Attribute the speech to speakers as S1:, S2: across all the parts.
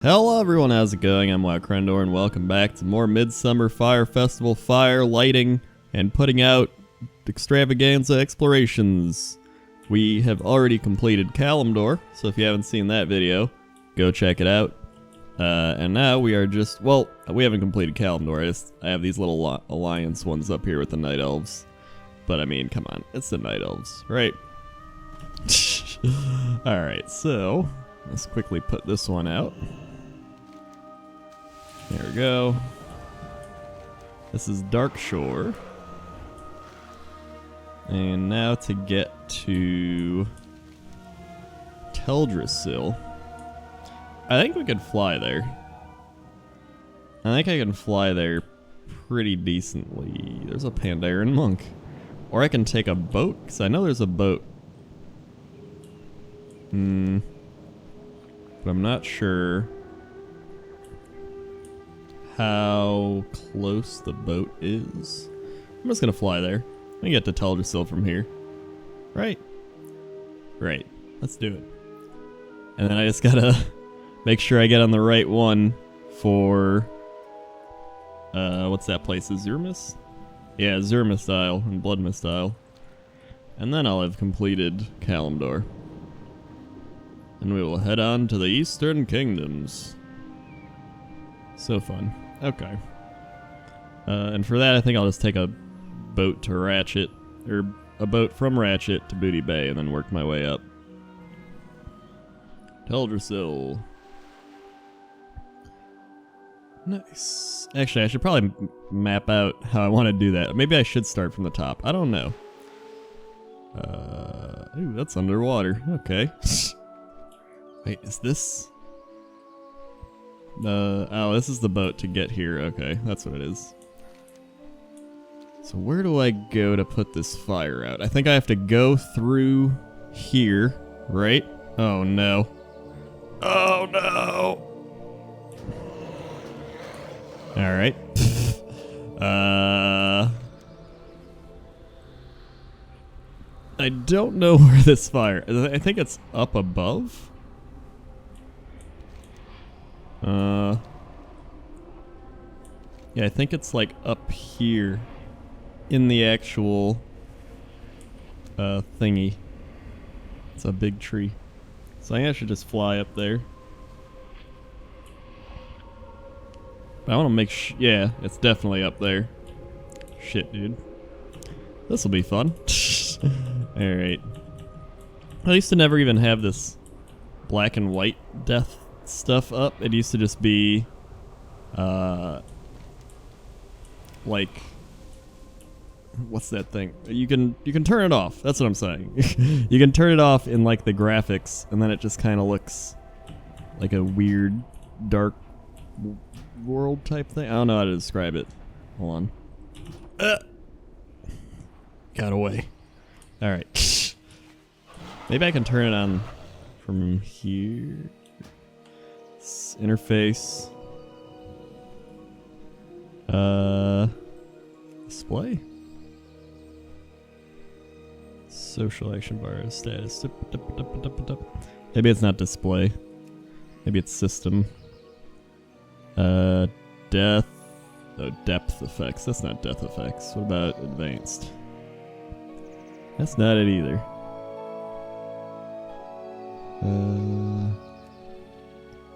S1: Hello everyone, how's it going? I'm WoWcrendor and welcome back to more Midsummer Fire Festival fire lighting and putting out extravaganza explorations. We have already completed Kalimdor, so if you haven't seen that video, go check it out. And now we are just, well, we haven't completed Kalimdor, I have these little alliance ones up here with the Night Elves. But I mean, come on, it's the Night Elves, right? Alright, so let's quickly put this one out. There we go. This is Darkshore. And now to get to Teldrassil. I think we could fly there. I think I can fly there pretty decently. There's a Pandaren monk. Or I can take a boat, because I know there's a boat. But I'm not sure how close the boat is. I'm just gonna fly there. Let me get to Teldrassil from here. Right? Right. Let's do it. And then I just gotta make sure I get on the right one for what's that place? Azurmis? Yeah, Azurmis Isle and Bloodmist Isle. And then I'll have completed Kalimdor. And we will head on to the Eastern Kingdoms. So fun. Okay. And for that, I think I'll just take a boat to Ratchet, or a boat from Ratchet to Booty Bay, and then work my way up. Teldrassil. Nice. Actually, I should probably map out how I want to do that. Maybe I should start from the top. I don't know. Ooh, that's underwater. Okay. Wait, is this? Oh, this is the boat to get here. Okay, that's what it is. So where do I go to put this fire out? I think I have to go through here, right? Oh no. Oh no! Alright. I don't know where this fire... I think it's up above? Yeah, I think it's like up here in the actual thingy. It's a big tree. So I think I should just fly up there. But I want to make yeah, it's definitely up there. Shit, dude. This will be fun. Alright. I used to never even have this black and white death stuff up. It used to just be like, what's that thing? You can turn it off. That's what I'm saying. You can turn it off in like the graphics, and then it just kind of looks like a weird dark world type thing. I don't know how to describe it. Hold on. Got away. All right. Maybe I can turn it on from here. Interface. Display. Social action bar status. Maybe it's not display. Maybe it's system. Death. Oh, depth effects. That's not death effects. What about advanced? That's not it either.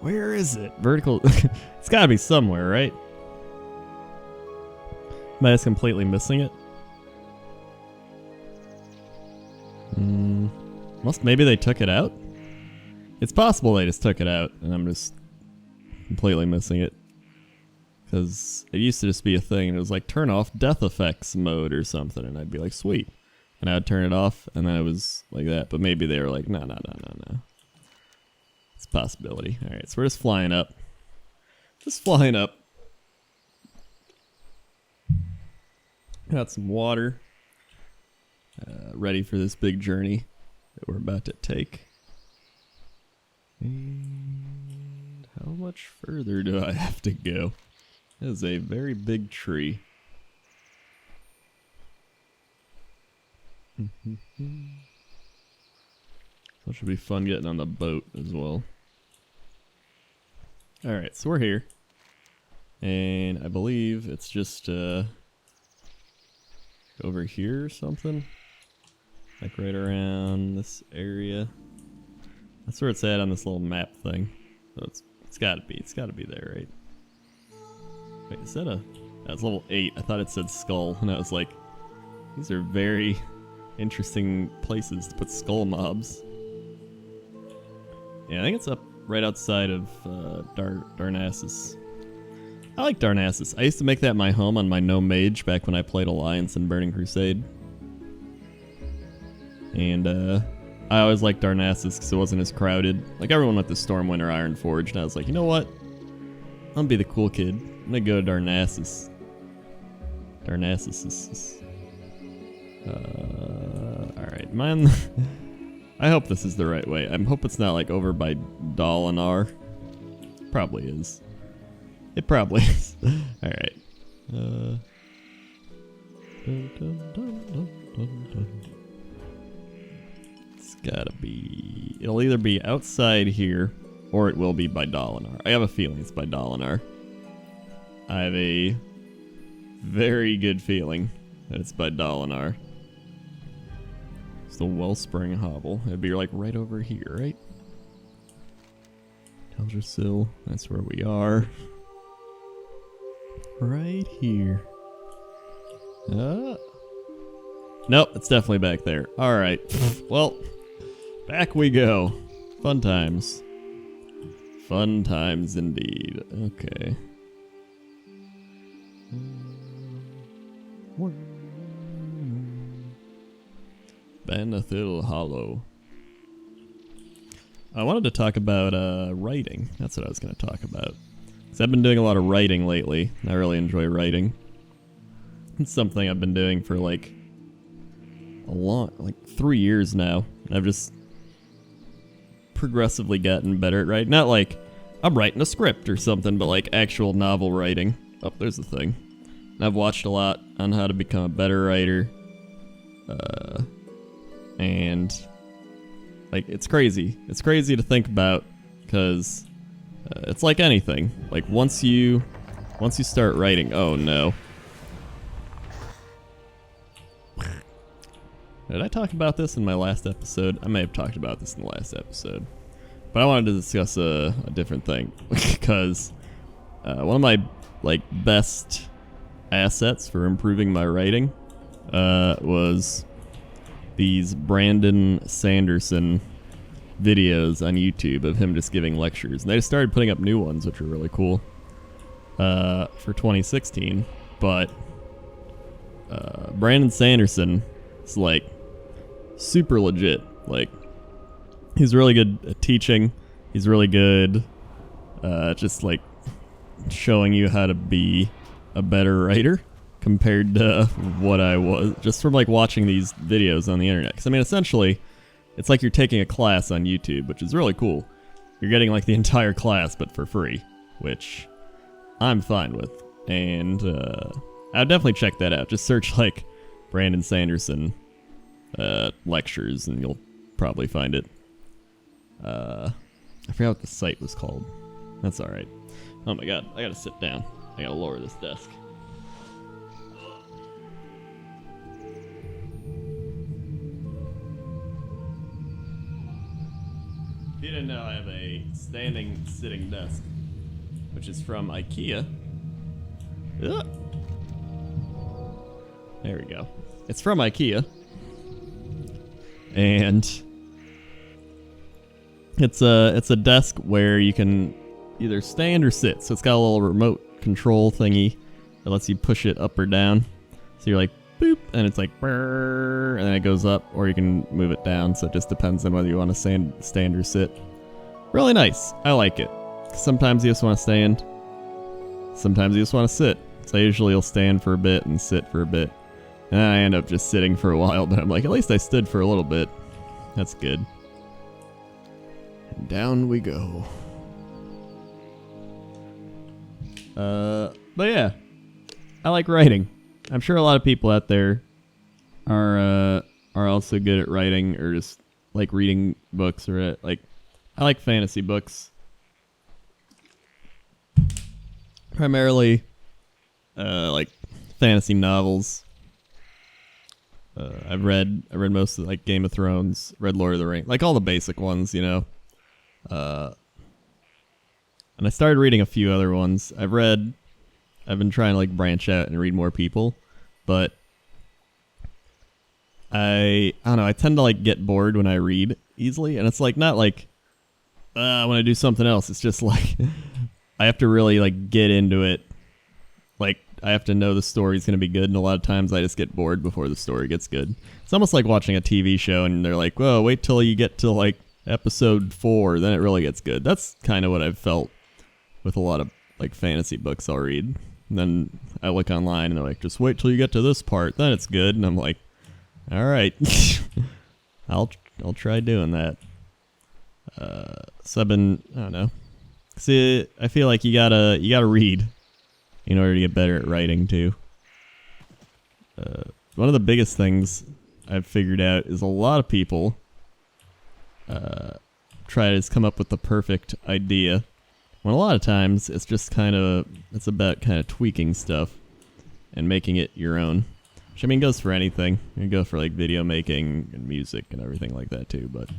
S1: Where is it? Vertical. It's gotta be somewhere, right? Am I just completely missing it? Maybe they took it out? It's possible they just took it out and I'm just completely missing it. Because it used to just be a thing and it was like turn off death effects mode or something, and I'd be like, sweet. And I would turn it off and then it was like that. But maybe they were like, no. It's a possibility. Alright, so we're just flying up. Just flying up. Got some water. Ready for this big journey that we're about to take. And how much further do I have to go? That is a very big tree. So it should be fun getting on the boat as well. Alright, so we're here. And I believe it's just over here or something. Like right around this area. That's where it's at on this little map thing. So it's gotta be there, right? Wait, is that a... That's level 8. I thought it said skull, and I was like, these are very interesting places to put skull mobs. Yeah, I think it's up right outside of Darnassus. I like Darnassus. I used to make that my home on my No Mage back when I played Alliance and Burning Crusade. And I always liked Darnassus because it wasn't as crowded. Like everyone went to Stormwind or Ironforge, and I was like, you know what? I'm gonna be the cool kid. I'm gonna go to Darnassus. Darnassus. Alright, man. I hope this is the right way. I hope it's not like over by Dalinar. Probably is. It probably is. Alright. It's gotta be... It'll either be outside here, or it will be by Dalinar. I have a feeling it's by Dalinar. I have a very good feeling that it's by Dalinar. It's the Wellspring Hovel. It'd be like right over here, right? Teldrassil, that's where we are. Right here. Nope, it's definitely back there. Alright. Well, back we go. Fun times. Fun times indeed. Okay. Bannathil Hollow. I wanted to talk about writing. That's what I was going to talk about. Because I've been doing a lot of writing lately. I really enjoy writing. It's something I've been doing for like 3 years now. I've just progressively gotten better at writing. Not like I'm writing a script or something, but like actual novel writing. Oh, there's the thing. And I've watched a lot on how to become a better writer. And like it's crazy. It's crazy to think about because it's like anything. Like once you start writing, oh no. Did I talk about this in my last episode? I may have talked about this in the last episode. But I wanted to discuss a different thing because one of my like best assets for improving my writing was these Brandon Sanderson videos on YouTube of him just giving lectures. And they started putting up new ones, which are really cool for 2016. But Brandon Sanderson is like super legit. Like he's really good at teaching. He's really good just like showing you how to be a better writer compared to what I was just from like watching these videos on the internet. Because I mean, essentially, it's like you're taking a class on YouTube, which is really cool. You're getting like the entire class, but for free, which I'm fine with. And I'll definitely check that out. Just search like Brandon Sanderson lectures, and you'll probably find it. I forgot what the site was called. That's all right. Oh my god, I gotta sit down. I gotta lower this desk. If you didn't know, I have a standing sitting desk, which is from IKEA. Ugh. There we go. It's from IKEA. And it's a desk where you can either stand or sit. So it's got a little remote control thingy that lets you push it up or down. So you're like, boop, and it's like, brrr, and then it goes up, or you can move it down. So it just depends on whether you want to stand or sit. Really nice. I like it. Sometimes you just want to stand. Sometimes you just want to sit. So usually you'll stand for a bit and sit for a bit. And I end up just sitting for a while, but I'm like, at least I stood for a little bit. That's good. And down we go. But yeah, I like writing. I'm sure a lot of people out there are also good at writing or just like reading books or like I like fantasy books. primarily like fantasy novels. I read most of like Game of Thrones, read Lord of the Rings, like all the basic ones, you know. And I started reading a few other ones. I've been trying to like branch out and read more people, but I don't know, I tend to like get bored when I read easily, and it's like not like I want to do something else. It's just like I have to really like get into it. Like I have to know the story's going to be good, and a lot of times I just get bored before the story gets good. It's almost like watching a TV show and they're like, "Whoa, wait till you get to like episode 4, then it really gets good." That's kind of what I've felt with a lot of like fantasy books I'll read. And then I look online and they're like, "Just wait till you get to this part, then it's good." And I'm like, "All right." I'll try doing that. So I've been, I don't know. See, I feel like you gotta read in order to get better at writing too. One of the biggest things I've figured out is a lot of people try to just come up with the perfect idea, when a lot of times it's just it's about kind of tweaking stuff and making it your own. Which I mean goes for anything. You go for like video making and music and everything like that too, but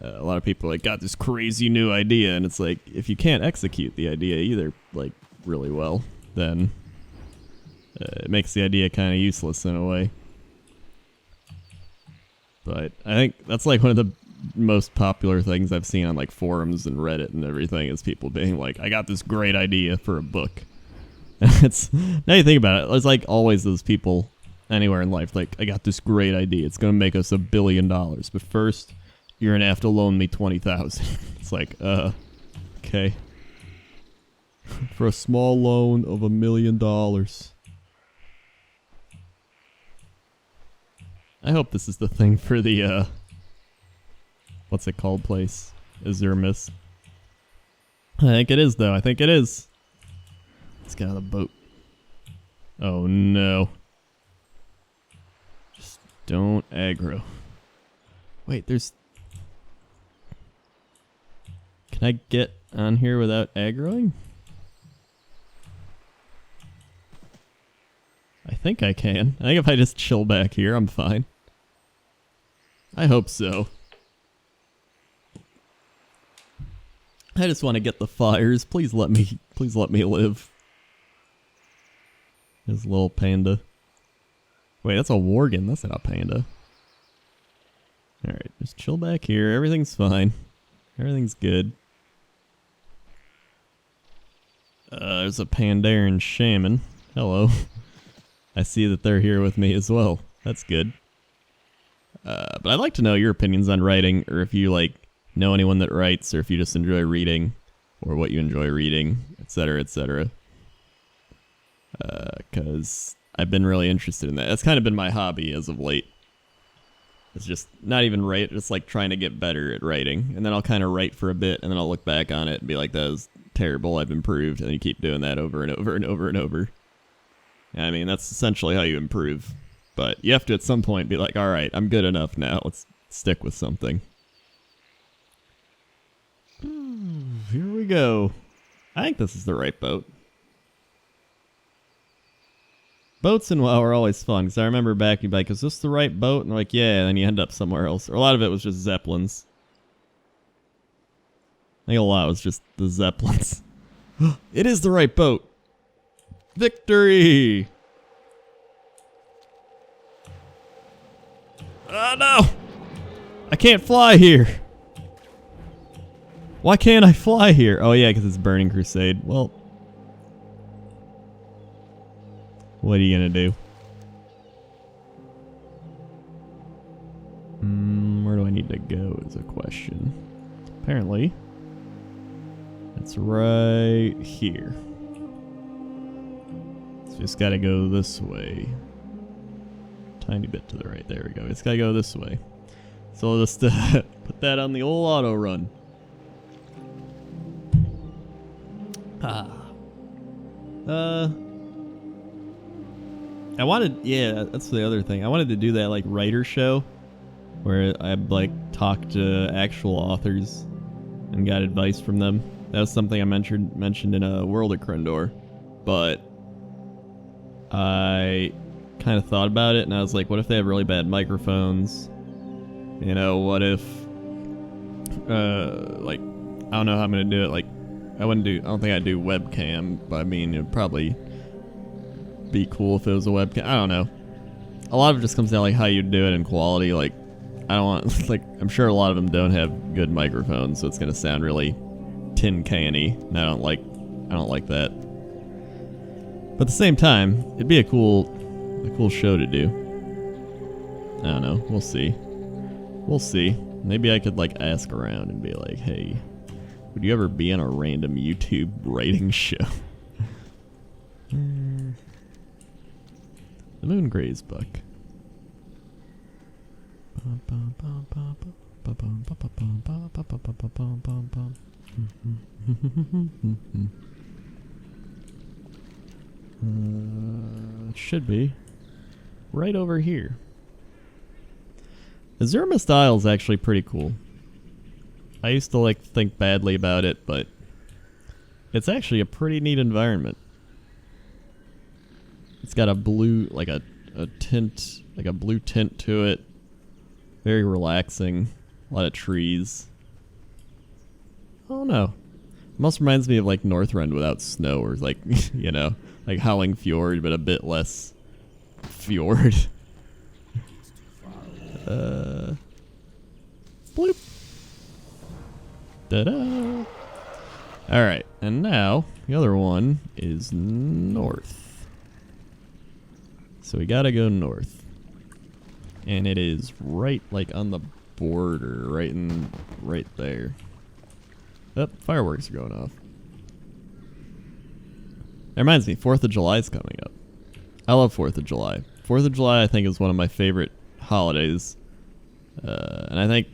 S1: a lot of people like got this crazy new idea, and it's like if you can't execute the idea either like really well, then it makes the idea kind of useless in a way. But I think that's like one of the most popular things I've seen on like forums and Reddit and everything, is people being like, "I got this great idea for a book." It's now you think about it, there's like always those people anywhere in life like, "I got this great idea. It's gonna make us $1 billion, but first you're gonna have to loan me 20,000." It's like, okay. For a small loan of $1 million. I hope this is the thing for the what's it called place? Azurmis. I think it is though. I think it is. Let's get out of the boat. Oh no. Just don't aggro. Wait, there's... Can I get on here without aggroing? I think I can. I think if I just chill back here, I'm fine. I hope so. I just want to get the fires. Please let me live. This little panda. Wait, that's a worgen. That's not a panda. Alright, just chill back here. Everything's fine. Everything's good. There's a Pandaren shaman. Hello. I see that they're here with me as well. That's good. But I'd like to know your opinions on writing, or if you like know anyone that writes, or if you just enjoy reading, or what you enjoy reading, etc., etc. Because I've been really interested in that. That's kind of been my hobby as of late. It's just not even write, just like trying to get better at writing. And then I'll kind of write for a bit, and then I'll look back on it and be like, that was terrible, I've improved. And then you keep doing that over and over and over and over. I mean, that's essentially how you improve. But you have to at some point be like, alright, I'm good enough now. Let's stick with something. Here we go. I think this is the right boat. Boats in WoW are always fun, because I remember back, you'd be like, is this the right boat? And they're like, yeah, and then you end up somewhere else. Or a lot of it was just Zeppelins. I think a lot was just the Zeppelins. It is the right boat! Victory! Oh no! I can't fly here! Why can't I fly here? Oh yeah, because it's Burning Crusade. Well... what are you gonna do? Where do I need to go is a question. Apparently, it's right here. So just gotta go this way. Tiny bit to the right. There we go. It's gotta go this way. So I'll just put that on the old auto run. I wanted, yeah, that's the other thing. I wanted to do that like writer show where I'd like talk to actual authors and got advice from them. That was something I mentioned in a WoWcrendor, but I kind of thought about it, and I was like, what if they have really bad microphones? You know, what if, like, I don't know how I'm gonna do it. Like, I don't think I'd do webcam, but I mean, it'd probably be cool if it was a webcam. I don't know. A lot of it just comes down like how you do it and quality. Like, I don't want, like, I'm sure a lot of them don't have good microphones, so it's gonna sound really tin canny, and I don't like that. But at the same time, it'd be a cool show to do. I don't know. We'll see. We'll see. Maybe I could like ask around and be like, hey, would you ever be on a random YouTube writing show? The moon graze buck. It should be right over here. Azuremist Isle is actually pretty cool. I used to like think badly about it, but it's actually a pretty neat environment. It's got a blue, like a tint, like a blue tint to it. Very relaxing. A lot of trees. I don't know. It almost reminds me of like Northrend without snow, or like, you know, like Howling Fjord, but a bit less fjord. Bloop. Da-da. Alright, and now the other one is north. So we gotta go north. And it is right like on the border, right there. Oh, fireworks are going off. That reminds me, 4th of July is coming up. I love 4th of July. 4th of July I think is one of my favorite holidays. And I think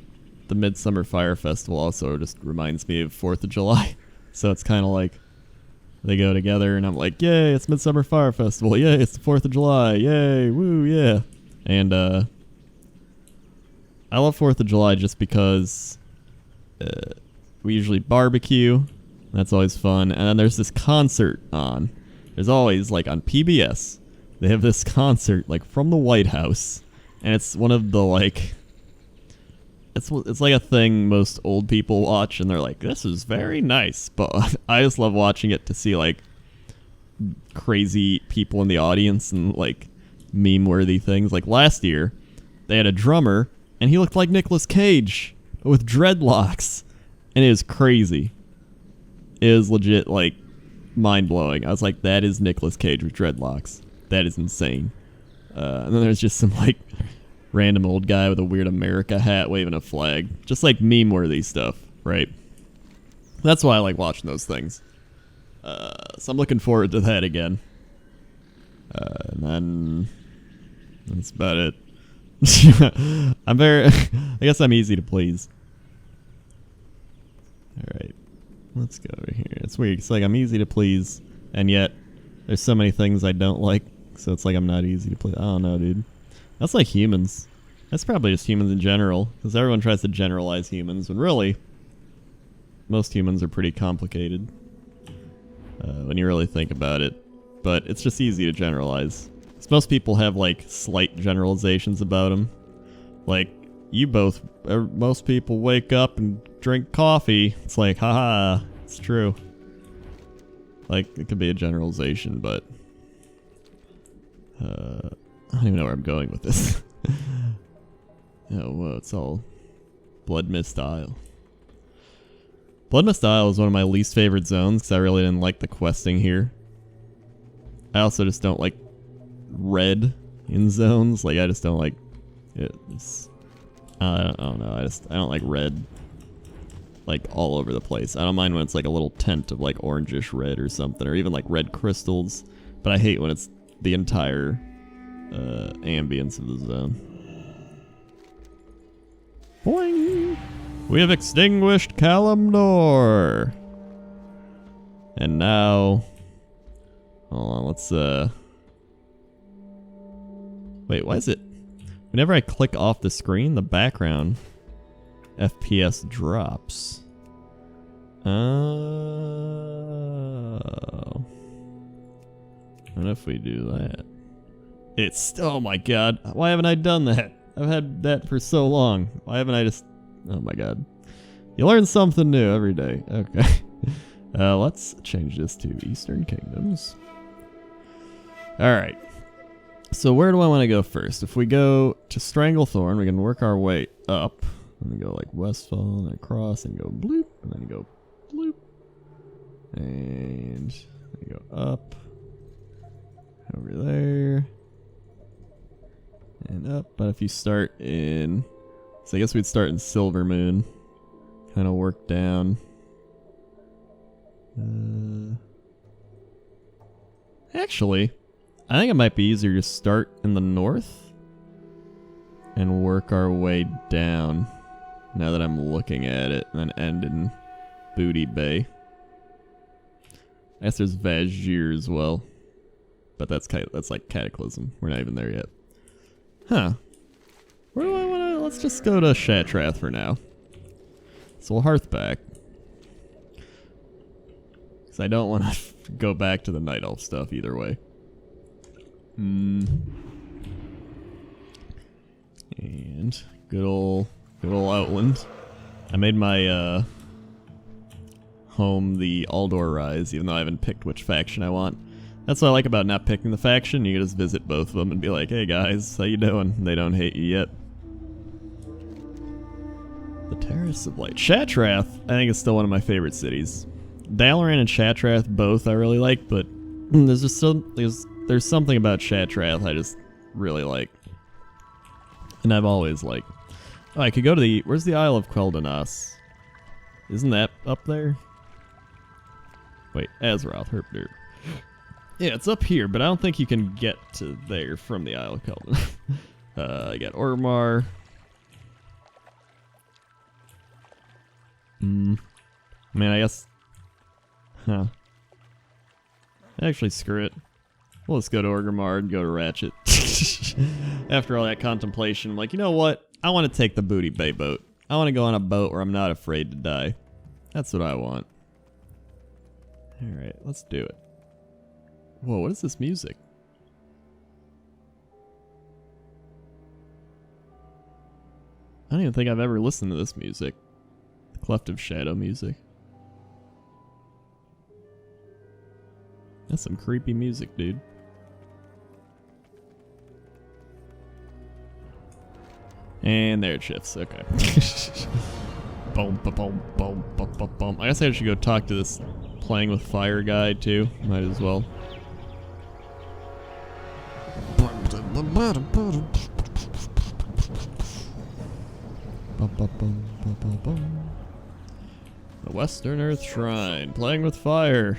S1: the Midsummer Fire Festival also just reminds me of 4th of July. So it's kind of like they go together, and I'm like, yay, it's Midsummer Fire Festival. Yay, it's the 4th of July. Yay, woo, yeah. And I love 4th of July just because we usually barbecue. That's always fun. And then there's this concert on. There's always, like, on PBS, they have this concert, like, from the White House. And it's one of the, like... It's like a thing most old people watch, and they're like, this is very nice. But I just love watching it to see, like, crazy people in the audience and, like, meme-worthy things. Like, last year, they had a drummer, and he looked like Nicolas Cage with dreadlocks. And it was crazy. It was legit, like, mind-blowing. I was like, that is Nicolas Cage with dreadlocks. That is insane. And then there's just some, like... random old guy with a weird America hat waving a flag. Just like meme-worthy stuff, right? That's why I like watching those things. So I'm looking forward to that again. And then... that's about it. I guess I'm easy to please. Alright. Let's go over here. It's weird. It's like I'm easy to please, and yet there's so many things I don't like, so it's like I'm not easy to please. I don't know, dude. That's like humans. That's probably just humans in general, because everyone tries to generalize humans, when really, most humans are pretty complicated when you really think about it. But it's just easy to generalize. Because most people have, like, slight generalizations about them. Like, most people wake up and drink coffee. It's like, haha, it's true. Like, it could be a generalization, but... I don't even know where I'm going with this. Oh, whoa, it's all Blood Mist Isle. Blood Mist Isle is one of my least favorite zones because I really didn't like the questing here. I also just don't like red in zones. Like, I just don't like it. I don't know. I don't like red, like, all over the place. I don't mind when it's like a little tint of like orangish red or something, or even like red crystals. But I hate when it's the entire ambience of the zone. Boing! We have extinguished Kalimdor! And now... hold on, let's wait, why is it... whenever I click off the screen, the background FPS drops. Oh. What if we do that? It's, oh my god, why haven't I done that? I've had that for so long. Why haven't I just, oh my god. You learn something new every day. Okay. Let's change this to Eastern Kingdoms. Alright. So where do I want to go first? If we go to Stranglethorn, we can work our way up. And we go like Westfall, and then across, and go bloop, and then go bloop. And we go up. Over there. And up. But if you start in... So I guess we'd start in Silvermoon. Kind of work down. Actually, I think it might be easier to start in the north and work our way down. Now that I'm looking at it, and then end in Booty Bay. I guess there's Vazir as well, but that's like Cataclysm. We're not even there yet. Huh? Where do I want to? Let's just go to Shatrath for now. So we'll hearth back. Because I don't want to go back to the Night Elf stuff either way. And good old Outland. I made my home the Aldor Rise, even though I haven't picked which faction I want. That's what I like about not picking the faction. You can just visit both of them and be like, hey guys, how you doing? They don't hate you yet. The Terrace of Light. Shatrath, I think, is still one of my favorite cities. Dalaran and Shatrath both I really like, but there's just there's something about Shatrath I just really like. And I've always liked. Oh, I could go to the... Where's the Isle of Quel'Danas? Isn't that up there? Wait, Azeroth, Herpdir. Yeah, it's up here, but I don't think you can get to there from the Isle of Quel'Danas. I got Orgrimmar. I mean, I guess... Huh. Actually, screw it. We'll just go to Orgrimmar and go to Ratchet. After all that contemplation, I'm like, you know what? I want to take the Booty Bay boat. I want to go on a boat where I'm not afraid to die. That's what I want. Alright, let's do it. Whoa, what is this music? I don't even think I've ever listened to this music. The Cleft of Shadow music. That's some creepy music, dude. And there it shifts. Okay. Boom, boom, boom, boom, boom, boom. I guess I should go talk to this Playing with Fire guy too. Might as well. The Western Earth Shrine. Playing with Fire.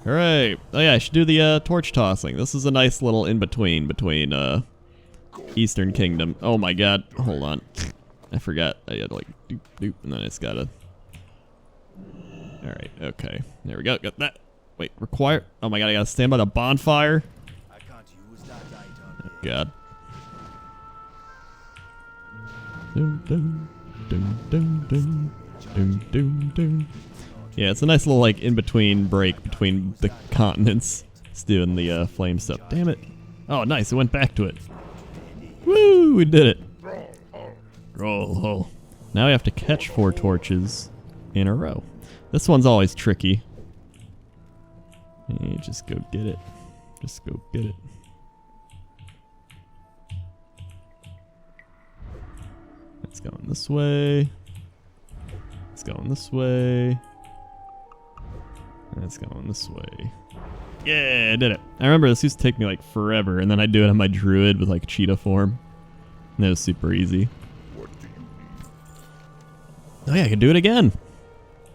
S1: Hooray! Oh yeah, I should do the torch tossing. This is a nice little in-between between Eastern Kingdom. Oh my god, hold on. I forgot. I had like doop doop, and then I just gotta... Alright, okay. There we go, got that. Wait, require... Oh my god, I gotta stand by the bonfire? Oh god. Dun, dun, dun, dun, dun, dun, dun, dun. Yeah, it's a nice little like in-between break between the continents. It's doing the flame stuff. Damn it. Oh, nice, it went back to it. Woo, we did it. Roll. Now we have to catch 4 torches in a row. This one's always tricky. Hey, just go get it. Just go get it. It's going this way. It's going this way. And it's going this way. Yeah, I did it. I remember this used to take me like forever, and then I'd do it on my druid with like cheetah form. And it was super easy. Oh yeah, I can do it again.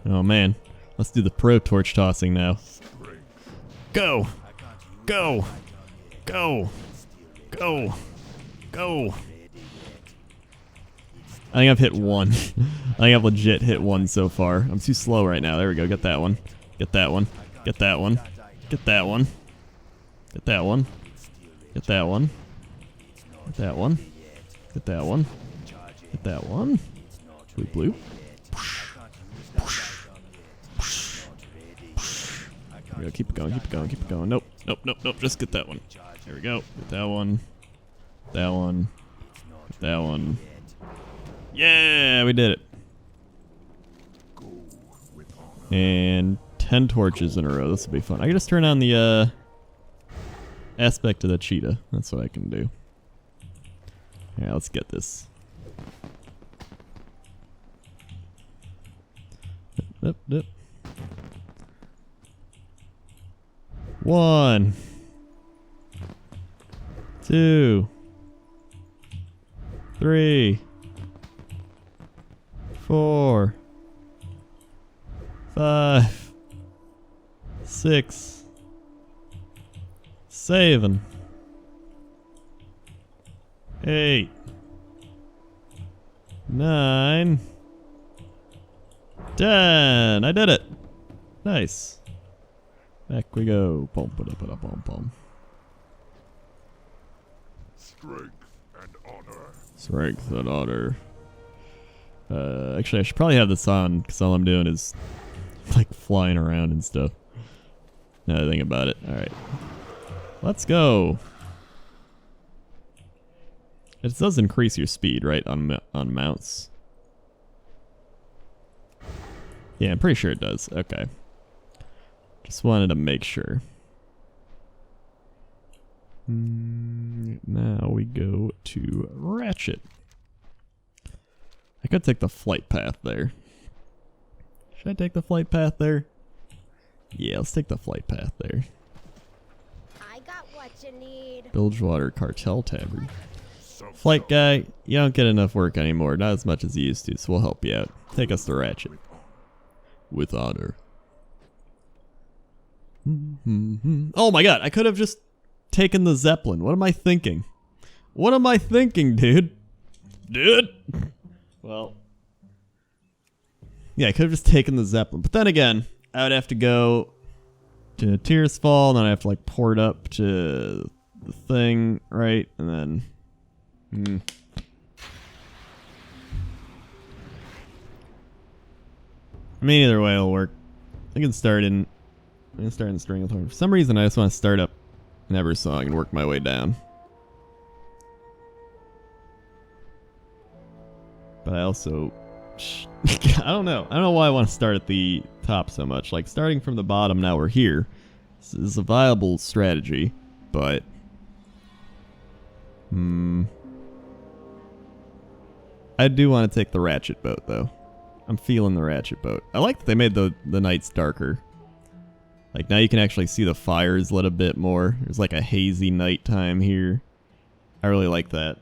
S1: Oh man. Let's do the pro torch tossing now. Go! Go! Go! Go! Go! I think I've hit 1. I think I've legit hit 1 so far. I'm too slow right now. There we go. Get that one. Get that one. Get that one. Get that one. Get that one. Get that one. Get that one. Get that one. Get that one. Bloop bloop. There we go. Keep it going, keep it going, keep it going. Nope, nope, nope, nope. Just get that one. There we go. Get that one. That one. Get that one. Yeah, we did it. And 10 torches in a row. This will be fun. I can just turn on the aspect of the cheetah. That's what I can do. Yeah, let's get this. Yep, yep. 1, 2, 3, 4, 5, 6, 7, 8, 9, 10. I did it. Nice. Back we go. Pom, pom, pom, pom, pom.
S2: Strength and honor.
S1: Strength and honor. Actually, I should probably have this on because all I'm doing is like flying around and stuff. Now that I think about it. All right, let's go. It does increase your speed, right, on mounts. Yeah, I'm pretty sure it does. Okay. Just wanted to make sure. Now we go to Ratchet. I could take the flight path there. Should I take the flight path there? Yeah, let's take the flight path there.
S3: I got what you need.
S1: Bilgewater Cartel Tavern. Flight guy, you don't get enough work anymore. Not as much as you used to, so we'll help you out. Take us to Ratchet. With honor. Oh my god, I could have just taken the Zeppelin. What am I thinking? What am I thinking, dude? Dude! Well. Yeah, I could have just taken the Zeppelin. But then again, I would have to go to Tears Fall, and then I have to like port up to the thing, right? And then... I mean, either way it'll work. I can start in... I'm gonna start in Stranglethorn. For some reason, I just want to start up Neversong and work my way down. But I also... I don't know. I don't know why I want to start at the top so much. Like, starting from the bottom, now we're here. This is a viable strategy, but... I do want to take the Ratchet boat, though. I'm feeling the Ratchet boat. I like that they made the nights darker. Like, now you can actually see the fires lit a bit more. There's like a hazy nighttime here. I really like that.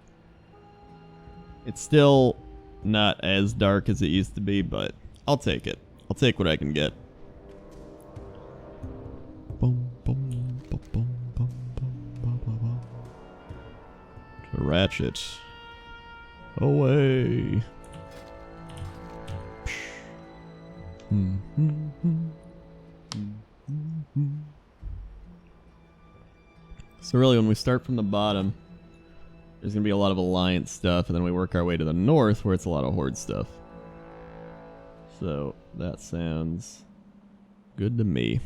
S1: It's still not as dark as it used to be, but I'll take it. I'll take what I can get. Boom, boom, boom, boom, boom, boom, boom, boom. To Ratchet. Away. So really, when we start from the bottom, there's going to be a lot of Alliance stuff, and then we work our way to the north, where it's a lot of Horde stuff. So, that sounds good to me.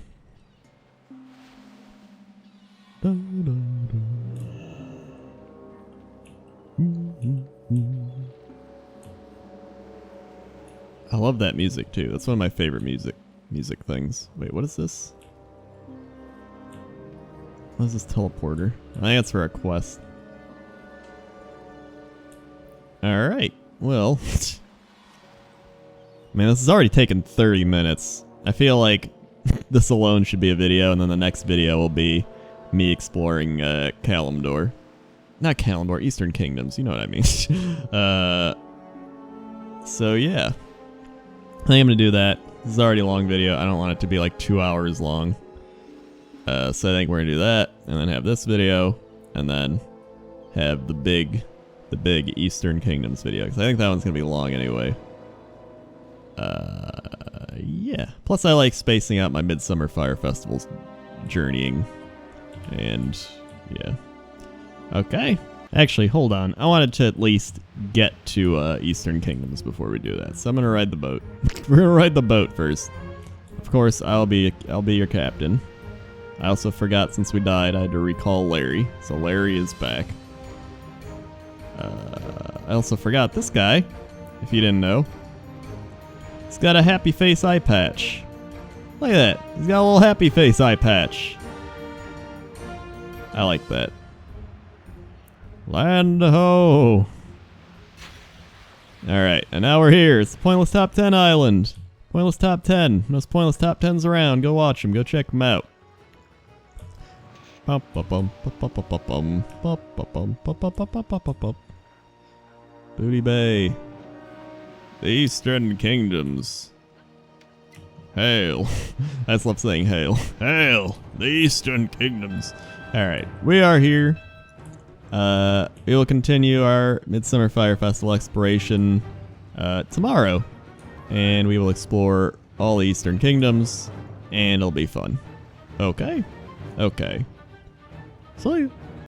S1: I love that music, too. That's one of my favorite music things. Wait, what is this? What is this teleporter? I think it's for a quest. Alright, well. Man, this has already taken 30 minutes. I feel like this alone should be a video, and then the next video will be me exploring Kalimdor. Not Kalimdor, Eastern Kingdoms, you know what I mean. So yeah. I think I'm gonna do that. This is already a long video. I don't want it to be like 2 hours long. So I think we're gonna do that, and then have this video, and then have the big Eastern Kingdoms video, because I think that one's gonna be long anyway. Yeah. Plus, I like spacing out my Midsummer Fire Festival's journeying, and yeah. Okay. Actually, hold on. I wanted to at least get to Eastern Kingdoms before we do that, so I'm gonna ride the boat. We're gonna ride the boat first. Of course, I'll be your captain. I also forgot since we died I had to recall Larry. So Larry is back. I also forgot this guy, if you didn't know. He's got a happy face eye patch. Look at that. He's got a little happy face eye patch. I like that. Land ho! Alright, and now we're here. It's the Pointless Top 10 Island. Pointless Top 10. Most pointless top 10s around. Go watch them. Go check them out. Booty Bay. The Eastern Kingdoms. Hail. I just love saying hail. Hail! The Eastern Kingdoms. Alright, we are here. We will continue our Midsummer Fire Festival exploration tomorrow. And we will explore all the Eastern Kingdoms. And it'll be fun. Okay. Okay. See you.